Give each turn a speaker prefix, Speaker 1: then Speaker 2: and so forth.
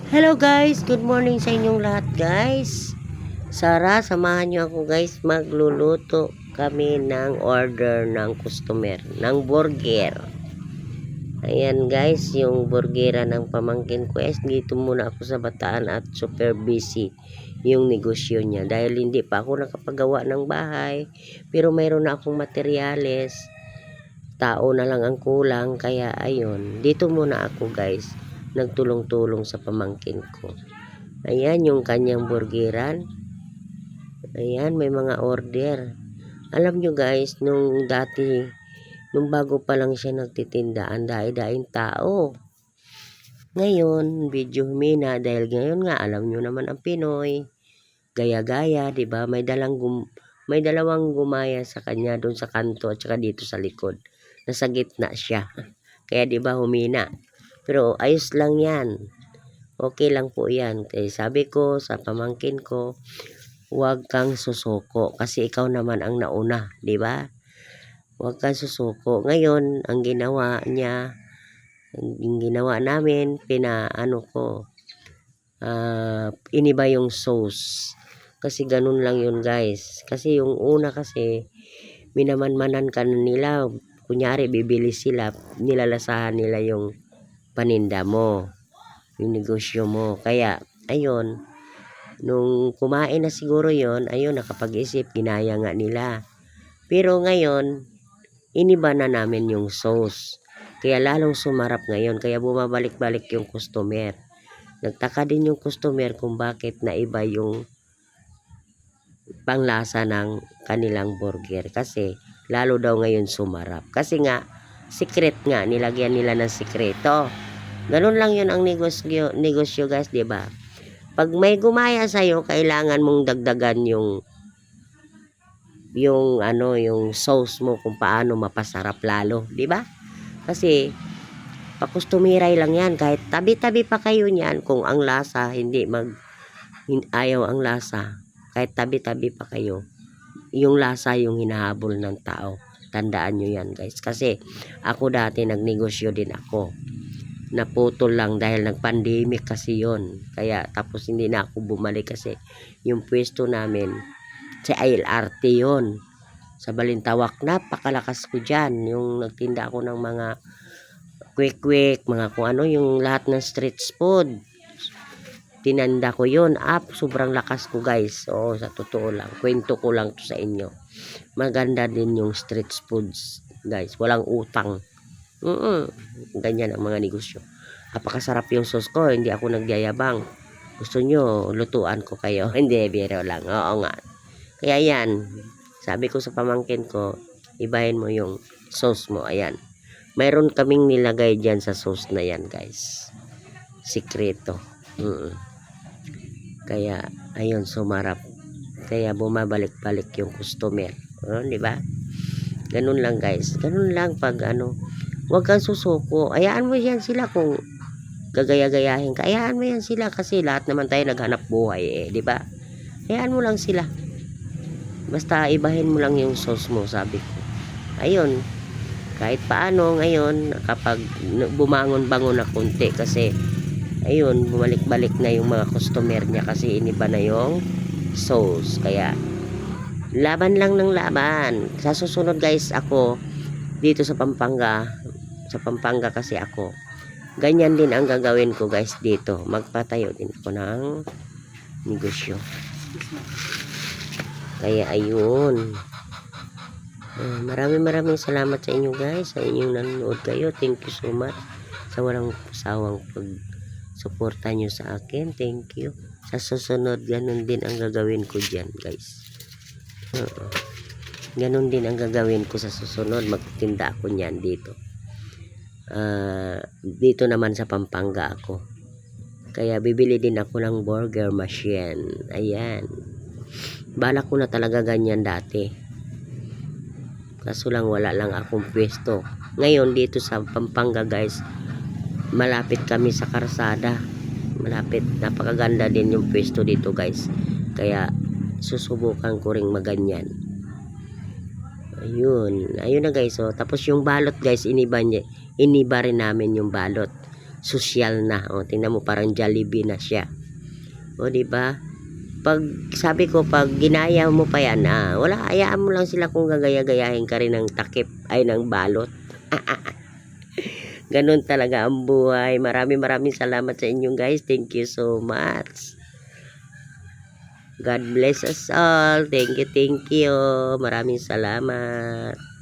Speaker 1: Hello guys, good morning sa inyong lahat guys. Sara, samahan nyo ako guys, magluluto kami ng order ng customer, ng burger. Ayan guys, yung burgera ng pamangkin ko. Dito muna ako sa Bataan at super busy yung negosyo niya. Dahil hindi pa ako nakapagawa ng bahay, pero mayroon na akong materyales. Tao na lang ang kulang, kaya ayun, dito muna ako guys, nagtulong-tulong sa pamangkin ko. Ayan yung kanyang burgeran. Ayan, may mga order. Alam nyo guys, nung dati, nung bago pa lang siya nagtitinda, ang dai-daing tao. Ngayon, medyo humina dahil ngayon nga, alam nyo naman ang Pinoy, gaya-gaya, 'di ba? May dalawang gumaya sa kanya doon sa kanto at saka dito sa likod. Nasa gitna siya. Kaya 'di ba humina. Pero ayos lang 'yan. Okay lang po 'yan. Kaya sabi ko sa pamangkin ko, huwag kang susuko kasi ikaw naman ang nauna, 'di ba? Huwag kang susuko. Ngayon, ang ginawa niya, yung ginawa namin, iniba yung sauce. Kasi ganun lang yun guys. Kasi yung una kasi, minamanmanan ka nila. Kunyari, bibili sila, nilalasahan nila yung paninda mo, yung negosyo mo. Kaya, ayun, nung kumain na siguro yon, ayun, nakapag-isip, ginaya nga nila. Pero ngayon, iniba na namin yung sauce. Kaya lalong sumarap ngayon. Kaya bumabalik-balik yung customer. Nagtaka din yung customer kung bakit naiba yung panglasa ng kanilang burger. Kasi lalo daw ngayon sumarap. Kasi nga, secret nga. Nilagyan nila ng sikreto. Ganun lang yun ang negosyo guys, diba? Pag may gumaya sa'yo, kailangan mong dagdagan yung sauce mo kung paano mapasarap lalo, di ba? Kasi pakustumiray lang yan, kahit tabi-tabi pa kayo niyan, kung ang lasa ayaw ang lasa, kahit tabi-tabi pa kayo, yung lasa yung hinahabol ng tao. Tandaan nyo yan guys, kasi ako dati nagnegosyo din ako, naputol lang dahil nag-pandemic kasi yon. Kaya tapos hindi na ako bumalik kasi yung pwesto namin sa LRT yon, sa Balintawak. Napakalakas ko dyan, yung nagtinda ako ng mga quick, mga kung ano, yung lahat ng street food. Tinanda ko yun. Sobrang lakas ko guys. Oo, sa totoo lang. Kwento ko lang to sa inyo. Maganda din yung street foods guys. Walang utang. Ganyan ang mga negosyo. Napakasarap yung sauce ko. Hindi ako nagyayabang. Gusto nyo, lutuan ko kayo. Hindi, biro lang. Oo nga. Kaya yan. Sabi ko sa pamangkin ko, ibahin mo yung sauce mo. Ayan. Mayroon kaming nilagay dyan sa sauce na yan guys. Sikreto. Kaya ayun, sumarap. Kaya bumabalik-balik yung customer. Di ba? Ganun lang guys. Ganun lang pag huwag kang susuko. Ayaan mo yan sila kung gagaya-gayahin ka. Ayaan mo yan sila kasi lahat naman tayo naghanap buhay di ba? Ayaan mo lang sila. Basta ibahin mo lang yung sauce mo, sabi ko. Ayun. Kahit paano ngayon, kapag bumangon-bangon na konti kasi ayun, bumalik-balik na yung mga customer niya kasi iniba na yung sauce. Kaya laban lang ng laban. Sa susunod guys, ako dito sa Pampanga kasi ako, ganyan din ang gagawin ko guys dito. Magpatayo din ako ng negosyo. Kaya ayun, maraming salamat sa inyo guys, sa inyong nanonood kayo. Thank you so much sa walang sawang pag-suporta nyo sa akin. Thank you. Sa susunod, ganun din ang gagawin ko dyan guys. Ganun din ang gagawin ko sa susunod. Magtinda ako nyan dito. Dito naman sa Pampanga ako. Kaya bibili din ako ng burger machine. Ayan. Balak ko na talaga ganyan dati. Kaso lang wala lang akong pwesto. Ngayon dito sa Pampanga guys, malapit kami sa karsada. Malapit, napakaganda din yung pwesto dito guys. Kaya susubukan ko ring maganyan. Ayun na guys. Tapos yung balot guys, iniba rin namin yung balot. social na. O, tingnan mo, parang Jollibee na siya. O, di ba? Pag, sabi ko, pag ginaya mo pa yan, wala, hayaan mo lang sila kung gagaya-gayahin ka rin ng takip, ay ng balot. Ganun talaga ang buhay. Maraming salamat sa inyo guys. Thank you so much. God bless us all. Thank you. Maraming salamat.